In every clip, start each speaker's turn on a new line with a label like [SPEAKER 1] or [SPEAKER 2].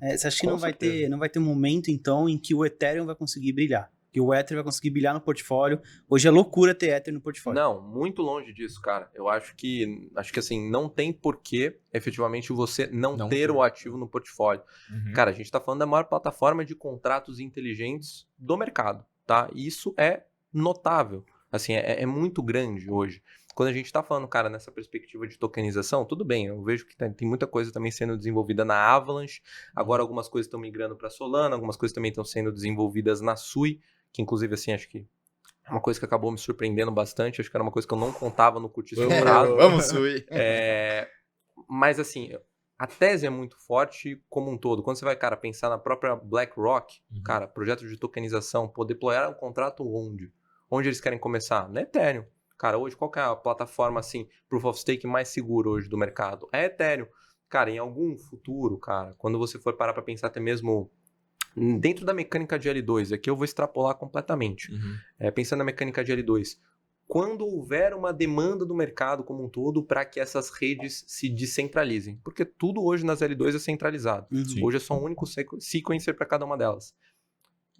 [SPEAKER 1] Você acha que
[SPEAKER 2] Com
[SPEAKER 1] não vai
[SPEAKER 2] certeza.
[SPEAKER 1] ter um momento, então, em que o Ethereum vai conseguir brilhar? Que o Ether vai conseguir brilhar no portfólio. Hoje é loucura ter Ether no portfólio.
[SPEAKER 2] Não, muito longe disso, cara. Eu acho que assim, não tem porquê efetivamente você não
[SPEAKER 3] Não
[SPEAKER 2] ter
[SPEAKER 3] ter.
[SPEAKER 2] o ativo no portfólio.
[SPEAKER 3] Uhum.
[SPEAKER 2] Cara, a gente tá falando da maior plataforma de contratos inteligentes do mercado, tá? E isso é notável. Assim, é muito grande hoje. Quando a gente tá falando, cara, nessa perspectiva de tokenização, tudo bem, eu vejo que tem muita coisa também sendo desenvolvida na Avalanche, agora algumas coisas estão migrando para Solana, algumas coisas também estão sendo desenvolvidas na Sui, que inclusive, assim, acho que é uma coisa que acabou me surpreendendo bastante, acho que era uma coisa que eu não contava no curtíssimo prazo.
[SPEAKER 3] Vamos, Sui.
[SPEAKER 2] Mas assim, a tese é muito forte como um todo. Quando você vai, cara, pensar na própria BlackRock, cara, projeto de tokenização, pô, deployar um contrato onde? Onde eles querem começar? Na Ethereum. Cara, hoje qual que é a plataforma, assim, Proof of Stake mais segura hoje do mercado? É Ethereum. Cara, em algum futuro, cara, quando você for parar pra pensar até mesmo dentro da mecânica de L2, aqui eu vou extrapolar completamente. Pensando na mecânica de L2, quando houver uma demanda do mercado como um todo para que essas redes se descentralizem, porque tudo hoje nas L2 é centralizado.
[SPEAKER 3] Sim.
[SPEAKER 2] Hoje é só um único sequencer para cada uma delas.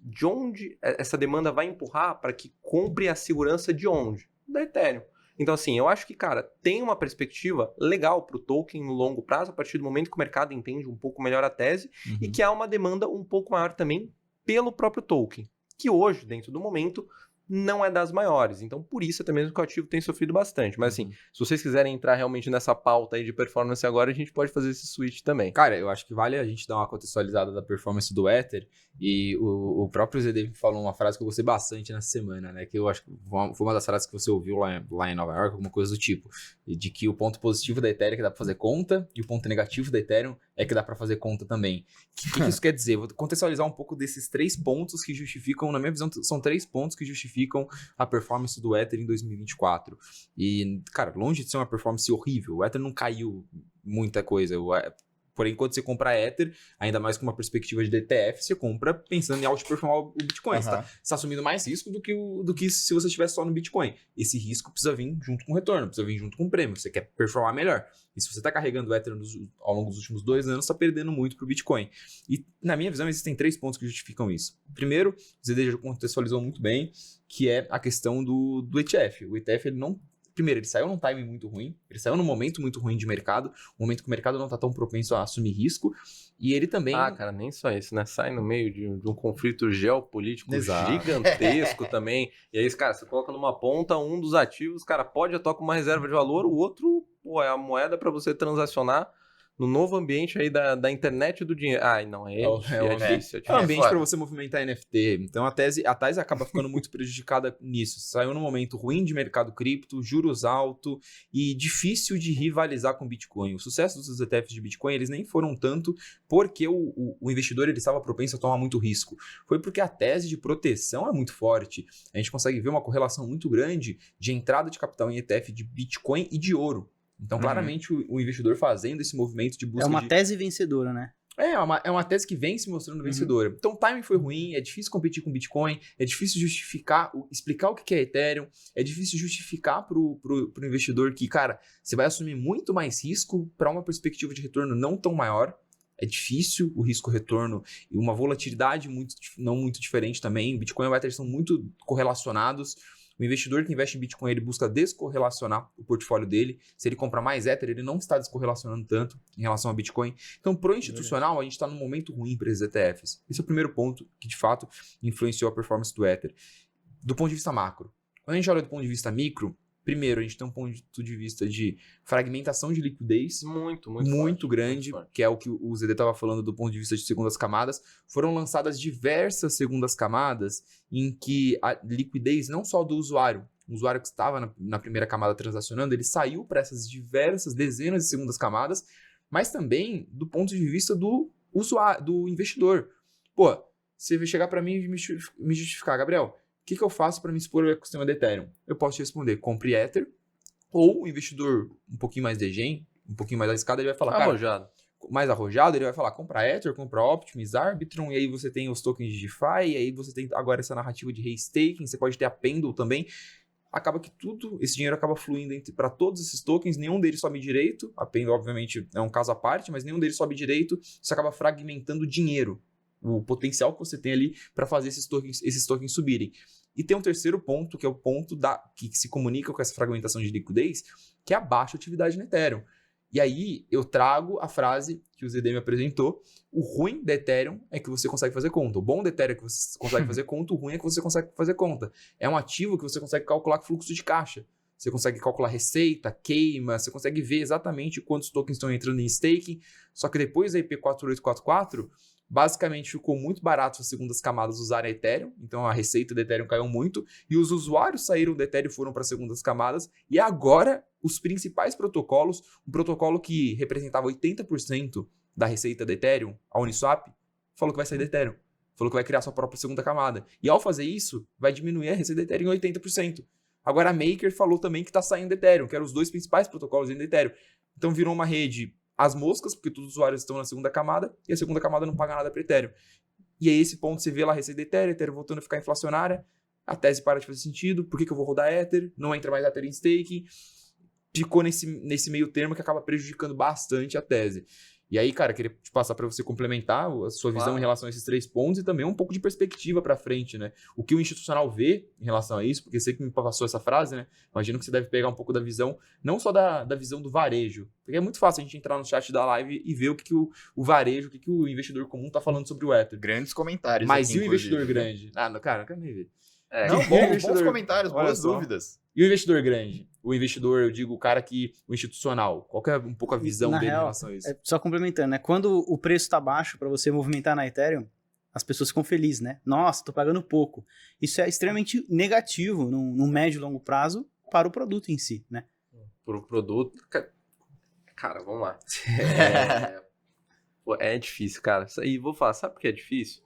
[SPEAKER 2] De onde essa demanda vai empurrar para que compre a segurança de onde? Da Ethereum. Então, assim, eu acho que, cara, tem uma perspectiva legal para o token no longo prazo, a partir do momento que o mercado entende um pouco melhor a tese e que há uma demanda um pouco maior também pelo próprio token, que hoje, dentro do momento, não é das maiores. Então, por isso até mesmo que o ativo tem sofrido bastante. Mas, assim, se vocês quiserem entrar realmente nessa pauta aí de performance agora, a gente pode fazer esse switch também.
[SPEAKER 3] Cara, eu acho que vale a gente dar uma contextualizada da performance do Ether. E o próprio ZD falou uma frase que eu gostei bastante nessa semana, né? Que eu acho que foi uma das frases que você ouviu lá em Nova York, alguma coisa do tipo. De que o ponto positivo da Ethereum é que dá pra fazer conta, e o ponto negativo da Ethereum é que dá pra fazer conta também. O que isso quer dizer? Vou contextualizar um pouco desses 3 pontos que justificam, na minha visão, são 3 pontos que justificam a performance do Ether em 2024. E, cara, longe de ser uma performance horrível, o Ether não caiu muita coisa. Porém, quando você compra Ether, ainda mais com uma perspectiva de ETF, você compra pensando em outperformar o Bitcoin. Você está assumindo mais risco do que se você estivesse só no Bitcoin. Esse risco precisa vir junto com o retorno, precisa vir junto com o prêmio. Você quer performar melhor. E se você está carregando o Ether ao longo dos últimos 2 anos, está perdendo muito para o Bitcoin. E, na minha visão, existem 3 pontos que justificam isso. Primeiro, o ZD já contextualizou muito bem, que é a questão do ETF. O ETF, ele não... Primeiro, ele saiu num timing muito ruim, ele saiu num momento muito ruim de mercado, um momento que o mercado não está tão propenso a assumir risco, e ele também...
[SPEAKER 2] Ah, cara, nem só isso, né? Sai no meio de um conflito geopolítico
[SPEAKER 3] Exato.
[SPEAKER 2] gigantesco também, e aí, cara, você coloca numa ponta um dos ativos, cara, pode atuar como uma reserva de valor, o outro, pô, é a moeda para você transacionar no novo ambiente aí da internet do dinheiro. Ai, não, é difícil.
[SPEAKER 3] É um ambiente para você movimentar NFT. Então a tese acaba ficando muito prejudicada nisso. Saiu num momento ruim de mercado cripto, juros altos e difícil de rivalizar com o Bitcoin. O sucesso dos ETFs de Bitcoin, eles nem foram tanto porque o investidor ele estava propenso a tomar muito risco. Foi porque a tese de proteção é muito forte. A gente consegue ver uma correlação muito grande de entrada de capital em ETF de Bitcoin e de ouro. Então, claramente, o investidor fazendo esse movimento de busca
[SPEAKER 1] É uma tese vencedora, né?
[SPEAKER 3] É uma tese que vem se mostrando vencedora. Então, o timing foi ruim, é difícil competir com Bitcoin, é difícil explicar o que é Ethereum, é difícil justificar pro investidor que, cara, você vai assumir muito mais risco para uma perspectiva de retorno não tão maior. É difícil o risco-retorno e uma volatilidade não muito diferente também. Bitcoin e o Ether são muito correlacionados. O investidor que investe em Bitcoin, ele busca descorrelacionar o portfólio dele. Se ele compra mais Ether, ele não está descorrelacionando tanto em relação a Bitcoin. Então, pro institucional, a gente está num momento ruim para esses ETFs. Esse é o primeiro ponto que, de fato, influenciou a performance do Ether. Do ponto de vista macro. Quando a gente olha do ponto de vista micro, primeiro, a gente tem um ponto de vista de fragmentação de liquidez muito grande,
[SPEAKER 2] muito
[SPEAKER 3] que é o que o ZD estava falando do ponto de vista de segundas camadas. Foram lançadas diversas segundas camadas em que a liquidez não só do usuário, o usuário que estava na primeira camada transacionando, ele saiu para essas diversas dezenas de segundas camadas, mas também do ponto de vista do usuário, do investidor. Pô, você vai chegar para mim e me justificar, Gabriel, o que eu faço para me expor ao ecossistema da Ethereum? Eu posso te responder, compre Ether, ou o investidor um pouquinho mais degen, um pouquinho mais arriscado, ele vai falar,
[SPEAKER 2] arrojado.
[SPEAKER 3] Mais arrojado, ele vai falar, compra Ether, compra Optimus, Arbitrum, e aí você tem os tokens de DeFi, e aí você tem agora essa narrativa de restaking, você pode ter a Pendle também. acaba que esse dinheiro acaba fluindo para todos esses tokens, nenhum deles sobe direito, apenas, obviamente, é um caso à parte, mas nenhum deles sobe direito, isso acaba fragmentando o dinheiro, o potencial que você tem ali para fazer esses tokens subirem. E tem um terceiro ponto, que é o ponto que se comunica com essa fragmentação de liquidez, que é a baixa atividade no Ethereum. E aí eu trago a frase que o ZD me apresentou: o ruim da Ethereum é que você consegue fazer conta. O bom da Ethereum é que você consegue fazer conta, o ruim é que você consegue fazer conta. É um ativo que você consegue calcular fluxo de caixa. Você consegue calcular receita, queima, você consegue ver exatamente quantos tokens estão entrando em staking. Só que depois da IP 4844, basicamente ficou muito barato as segundas camadas usarem a Ethereum, então a receita da Ethereum caiu muito, e os usuários saíram da Ethereum e foram para as segundas camadas, e agora os principais protocolos, um protocolo que representava 80% da receita da Ethereum, a Uniswap, falou que vai sair da Ethereum, falou que vai criar sua própria segunda camada, e ao fazer isso, vai diminuir a receita da Ethereum em 80%. Agora a Maker falou também que está saindo da Ethereum, que eram os dois principais protocolos da Ethereum, então virou uma rede as moscas, porque todos os usuários estão na segunda camada, e a segunda camada não paga nada para Ethereum. E aí esse ponto você vê lá a receita da Ethereum voltando a ficar inflacionária, a tese para de fazer sentido, por que eu vou rodar Ether? Não entra mais Ether em staking. Ficou nesse meio termo que acaba prejudicando bastante a tese. E aí, cara, queria te passar para você complementar a sua visão em relação a esses 3 pontos e também um pouco de perspectiva para frente, né? O que o institucional vê em relação a isso, porque você que me passou essa frase, né? Imagino que você deve pegar um pouco da visão, não só da visão do varejo, porque é muito fácil a gente entrar no chat da live e ver o que o varejo, o que o investidor comum tá falando sobre o Ether.
[SPEAKER 4] Grandes comentários.
[SPEAKER 3] Mas
[SPEAKER 4] aqui,
[SPEAKER 3] e o investidor grande? Cara, não quero nem ver.
[SPEAKER 4] Não, bons comentários, boas dúvidas.
[SPEAKER 3] E o investidor grande? O investidor, eu digo, o cara o institucional. Qual que é um pouco a visão dele em relação a isso?
[SPEAKER 1] Só complementando, né? Quando o preço tá baixo para você movimentar na Ethereum, as pessoas ficam felizes, né? Nossa, tô pagando pouco. Isso é extremamente negativo no médio e longo prazo para o produto em si, né?
[SPEAKER 2] Para o produto... Cara, vamos lá. É difícil, cara. E vou falar, sabe por que é difícil?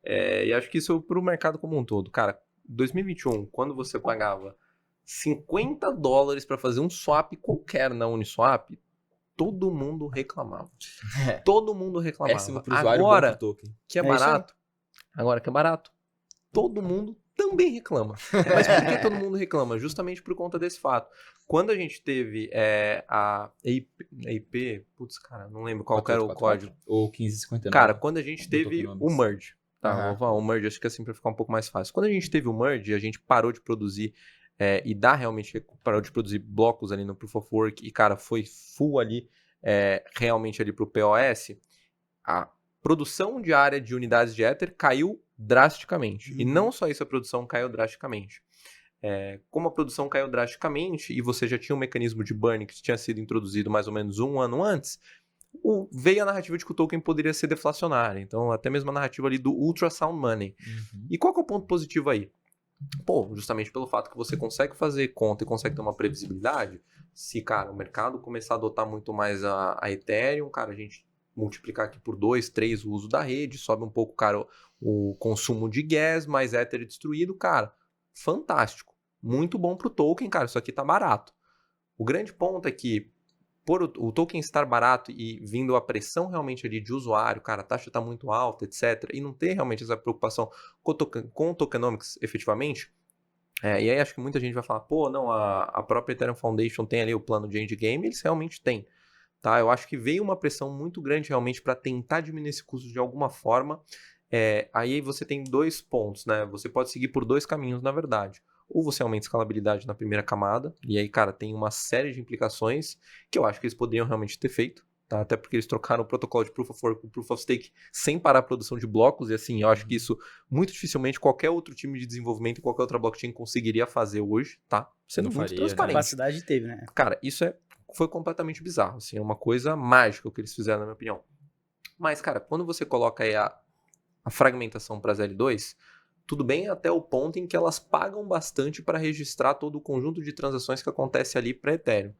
[SPEAKER 2] E acho que isso é pro mercado como um todo. Cara, 2021, quando você pagava $50 para fazer um swap qualquer na Uniswap, todo mundo reclamava. Todo mundo reclamava. Agora que é barato, todo mundo também reclama. Mas por que todo mundo reclama? Justamente por conta desse fato. Quando a gente teve a IP, putz, cara, não lembro qual era o código.
[SPEAKER 3] Ou 1559.
[SPEAKER 2] Cara, quando a gente teve o merge, tá? O merge, acho que assim para ficar um pouco mais fácil. Quando a gente teve o merge, a gente parou de produzir parou de produzir blocos ali no Proof of Work e, cara, foi full ali, realmente ali pro POS, a produção diária de unidades de Ether caiu drasticamente. E não só isso, a produção caiu drasticamente. Como a produção caiu drasticamente e você já tinha um mecanismo de burn que tinha sido introduzido mais ou menos um ano antes, veio a narrativa de que o token poderia ser deflacionário. Então, até mesmo a narrativa ali do ultrasound money. E qual que é o ponto positivo aí? Pô, justamente pelo fato que você consegue fazer conta e consegue ter uma previsibilidade, se, cara, o mercado começar a adotar muito mais a Ethereum, cara, a gente multiplicar aqui por 2, 3 o uso da rede, sobe um pouco, cara, o consumo de gas, mais Ether destruído, cara, fantástico. Muito bom pro token, cara, isso aqui tá barato. O grande ponto é que, por o token estar barato e vindo a pressão realmente ali de usuário, cara, a taxa tá muito alta, etc., e não ter realmente essa preocupação com o tokenomics efetivamente, e aí acho que muita gente vai falar, pô, não, a própria Ethereum Foundation tem ali o plano de endgame, eles realmente têm, tá? Eu acho que veio uma pressão muito grande realmente para tentar diminuir esse custo de alguma forma. Aí você tem 2 pontos, né? Você pode seguir por 2 caminhos, na verdade. Ou você aumenta a escalabilidade na primeira camada, e aí, cara, tem uma série de implicações que eu acho que eles poderiam realmente ter feito, tá? Até porque eles trocaram o protocolo de Proof of Work com Proof of Stake sem parar a produção de blocos, e assim, eu acho que isso muito dificilmente qualquer outro time de desenvolvimento e qualquer outra blockchain conseguiria fazer hoje, tá? Sendo muito transparente.
[SPEAKER 1] Capacidade teve, né?
[SPEAKER 2] Cara, isso foi completamente bizarro, assim, é uma coisa mágica o que eles fizeram, na minha opinião. Mas, cara, quando você coloca aí a fragmentação para as L2, tudo bem até o ponto em que elas pagam bastante para registrar todo o conjunto de transações que acontece ali para Ethereum.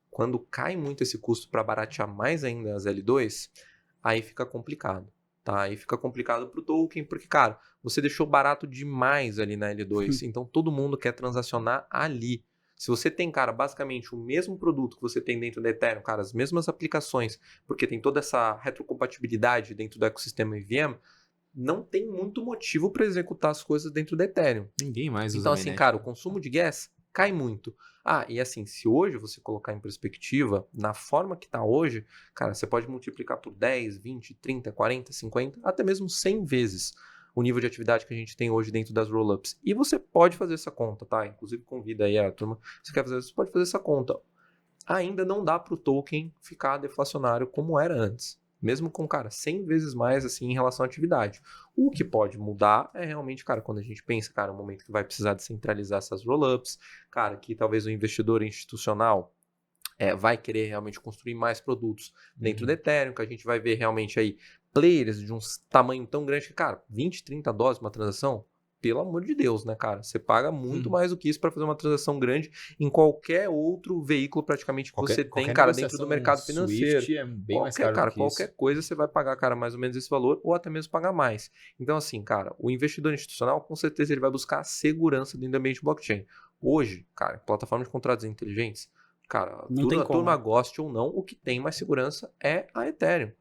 [SPEAKER 2] Quando cai muito esse custo para baratear mais ainda as L2, aí fica complicado, tá? Aí fica complicado para o token, porque, cara, você deixou barato demais ali na L2, então todo mundo quer transacionar ali. Se você tem, cara, basicamente o mesmo produto que você tem dentro da Ethereum, cara, as mesmas aplicações, porque tem toda essa retrocompatibilidade dentro do ecossistema EVM, não tem muito motivo para executar as coisas dentro da Ethereum.
[SPEAKER 3] Ninguém mais usa
[SPEAKER 2] Então, assim, cara, o consumo de gas cai muito. E assim, se hoje você colocar em perspectiva, na forma que está hoje, cara, você pode multiplicar por 10, 20, 30, 40, 50, até mesmo 100 vezes o nível de atividade que a gente tem hoje dentro das roll-ups. E você pode fazer essa conta, tá? Inclusive convida aí a turma, se quer fazer, você pode fazer essa conta. Ainda não dá para o token ficar deflacionário como era antes. Mesmo com, cara, 100 vezes mais, assim, em relação à atividade. O que pode mudar é realmente, cara, quando a gente pensa, cara, um momento que vai precisar descentralizar essas roll-ups, cara, que talvez o investidor institucional vai querer realmente construir mais produtos dentro do Ethereum, que a gente vai ver realmente aí players de um tamanho tão grande que, cara, 20, 30 dólares uma transação, pelo amor de Deus, né, cara? Você paga muito mais do que isso para fazer uma transação grande em qualquer outro veículo praticamente que você tem, cara, dentro do mercado financeiro.
[SPEAKER 3] Swift é bem mais caro do que
[SPEAKER 2] qualquer
[SPEAKER 3] isso.
[SPEAKER 2] coisa você vai pagar, cara, mais ou menos esse valor ou até mesmo pagar mais. Então, assim, cara, o investidor institucional, com certeza, ele vai buscar segurança dentro do ambiente blockchain. Hoje, cara, plataforma de contratos inteligentes, cara, a turma goste ou não, o que tem mais segurança é a Ethereum.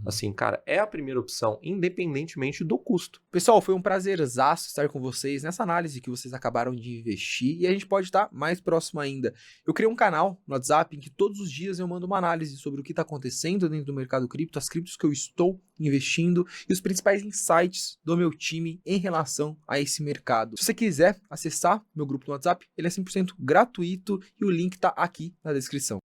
[SPEAKER 2] Assim, cara, é a primeira opção, independentemente do custo.
[SPEAKER 5] Pessoal, foi um prazerzaço estar com vocês nessa análise que vocês acabaram de investir e a gente pode estar mais próximo ainda. Eu criei um canal no WhatsApp em que todos os dias eu mando uma análise sobre o que está acontecendo dentro do mercado cripto, as criptos que eu estou investindo e os principais insights do meu time em relação a esse mercado. Se você quiser acessar meu grupo no WhatsApp, ele é 100% gratuito e o link está aqui na descrição.